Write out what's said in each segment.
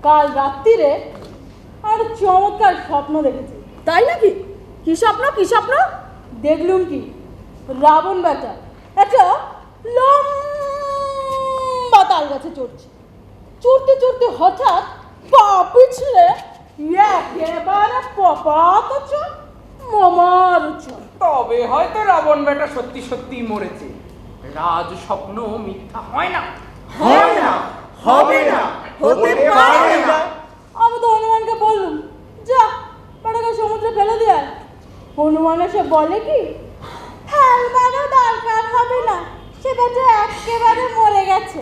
কাল রাত্রিরে আর চমৎকার স্বপ্ন দেখেছি। তাই নাকি? কি স্বপ্ন কি স্বপ্ন? দেখলুম কি, রাবণ বেটা একটা লম্বা তাল গাছে চড়ছে। চড়তে চড়তে হঠাৎ পা পিছলে একেবারে পপাত মামার উচ্চন। তবে হয়তো রাবণ বেটা সত্যি সত্যি মরেছে। রাজ স্বপ্ন মিথ্যা হয় না, হয় না, হবে না, হতে পারে না। আমি তো হনুমানকে বললুম, যা বেটাকে সমুদ্রে ফেলে দিয়ে আয়। হনুমান এসে বলে কি, ফেলবারও দরকার হবে না, সে বেটা একেবারে মরে গেছে।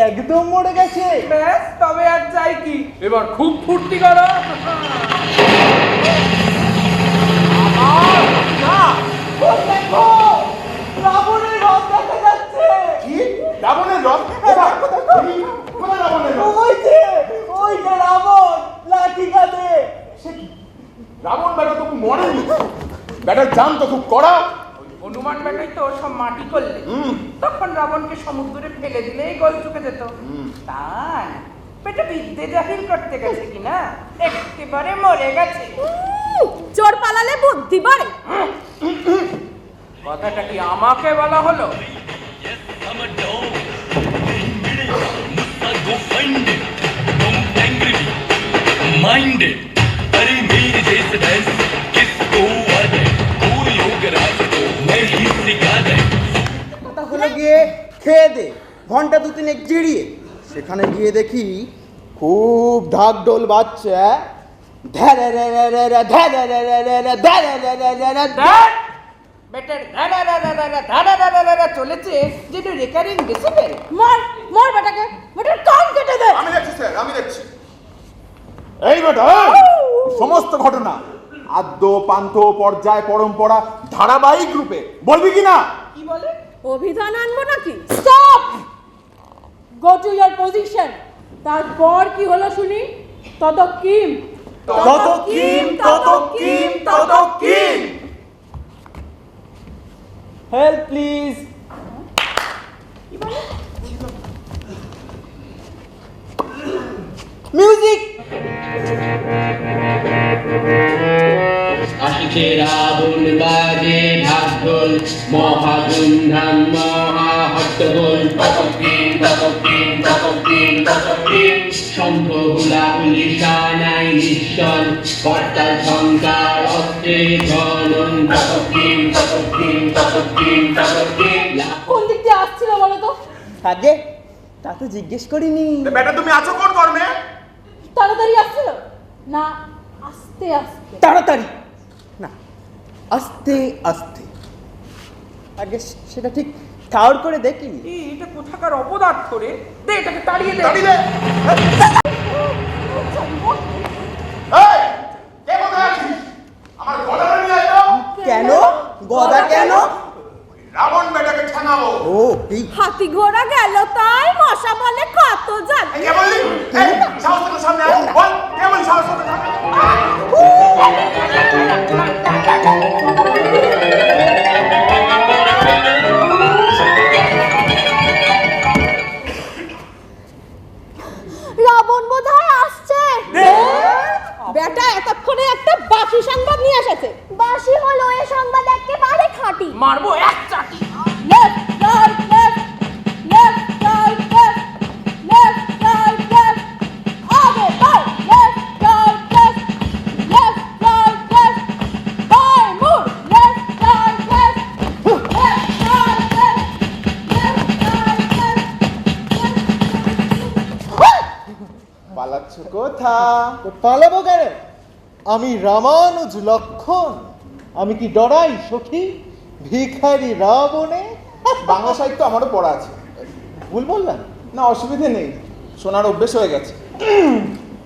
একদম মরে গেছে। ব্যাস, তবে আর চাই কি, এবার খুব ফুর্তি করো। রাবণের রথ দেখা যাচ্ছে। কি? রাবণের রথ? কোথায়? কোথায় রাবণের রথ? ওই যে রাবণ লাঠি কাঁধে। সে কি? রাবণ বেটা তো মরেনি। বেটার জান তো খুব কড়া। হনুমান বেটাই তো সব মাটি করলে, তখন রাবণকে সমুদ্রে ফেলে দিলেই গোল চুকে যেত। তা না, বেটা বিদ্যে জাহির করতে গেছে কিনা, একেবারে মরে গেছে। চোর পালালে বুদ্ধি বাড়ে। কথাটা কি আমাকে বলা হলো? Minded, अरे मेरे जैसे भैंस किसको आ जाए, कोई योग राज को मैं ही सिखा दे। কথা হলো গিয়ে খেয়ে দে, ঘন্টা দু তিনেক জিরিয়ে। সেখানে গিয়ে দেখি খুব ঢাক ঢোল বাজছে। ধ্যারে রে রে রে রে, ধ্যারে রে রে রে রে, ধ্যারে রে রে রে রে। বেটার ধারা চলেছে যেটা রেকারিং ডেসিবেল। মার মার বেটাকে, বেটার কান কেটে দে। আমি দেখছি স্যার, আমি দেখছি। এই বেটা, সমস্ত ঘটনা আদ্য পান্থ পর্যায় পরম্পরা ধারাবাহিক রূপে বলবি কি না? কি বলে? অভিধান আনবো নাকি? Stop, go to your position. তারপর কি হলো শুনি? তত কিম তত কিম, তত কিম, তত কিম। Help please. মিউজিক। আসছে রাবণ বাজে ঢাকঢোল, মহাধুমধাম মহা হট্টগোল। ততক্ষণ ততক্ষণ ততক্ষণ ততক্ষণ শঙ্খ হুলাহুলি সানাই নিঃসন, করতাল ঝঙ্কার অস্ত্রে ঝনন। ততক্ষণ ততক্ষণ ততক্ষণ ততক্ষণ। কোন দিক দিয়ে আসছিল বলো তো? আগে তা তো জিজ্ঞেস করিনি। বেটা তুমি আছো কোন কর্মে? তাড়াতাড়ি আসছিল না আস্তে আস্তে? তাড়াতাড়ি না, আস্তে আস্তে। আগে সেটা ঠিক ঠাউর করে দেখিনি। এটা কোথাকার অপদার্থ রে? দে এটাকে তাড়িয়ে দে। দাঁড়িয়ে দে। এই, কে কোথায় আছিস? আমার গলাটা নিয়ে আয় তো। কেন? গদা কেন? রাবণ বেটাকে ঠেঙাবো। ও এই হাতি ঘোড়া গেল তাই মশা বলে কত জান। কে বললি? এই, সাহস থেকে সামনে আয়। বল, কে বললি সাহস থেকে সামনে? রাবণ বোধহয় আসছে। বেটা এতক্ষণে একটা বাসি সংবাদ নিয়ে এসেছে। বাসি হলো এ সংবাদ একেবারে খাঁটি। মারবো এক চাটি। Left right left, left right left, left right left, আগে বাই। Left right left, left right left, বাই move. Left right left, left right left, left right left. পালাচ্ছ কোথা? পালাবো কেন? আমি রামানুজ লক্ষণ। আমি কি ডরাই সখী ভিখারি রাবণে? বাংলা সাহিত্য আমারও পড়া আছে। ভুল বললাম? না, অসুবিধে নেই, শোনার অভ্যেস হয়ে গেছে।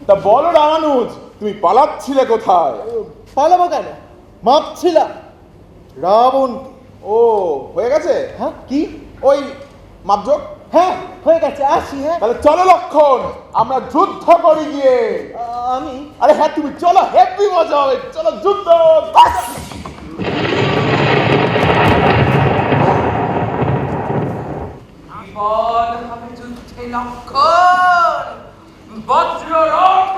তা বলো রামানুজ, তুমি পালাচ্ছিলে কোথায়? পালাবো কেন? মাপছিলাম রাবণ। ও, হয়ে গেছে? হ্যাঁ কি? ওই মাপজোক? হ্যাঁ হয়ে গেছে, আসি। হ্যাঁ তাহলে চলো লক্ষণ, আমরা যুদ্ধ করি গিয়ে। আমি আরে হ্যাঁ, তুমি চলো, হেভি মজা হবে। চলো যুদ্ধ। বিপদ হবে যুদ্ধে লক্ষণ। বজ্র রথ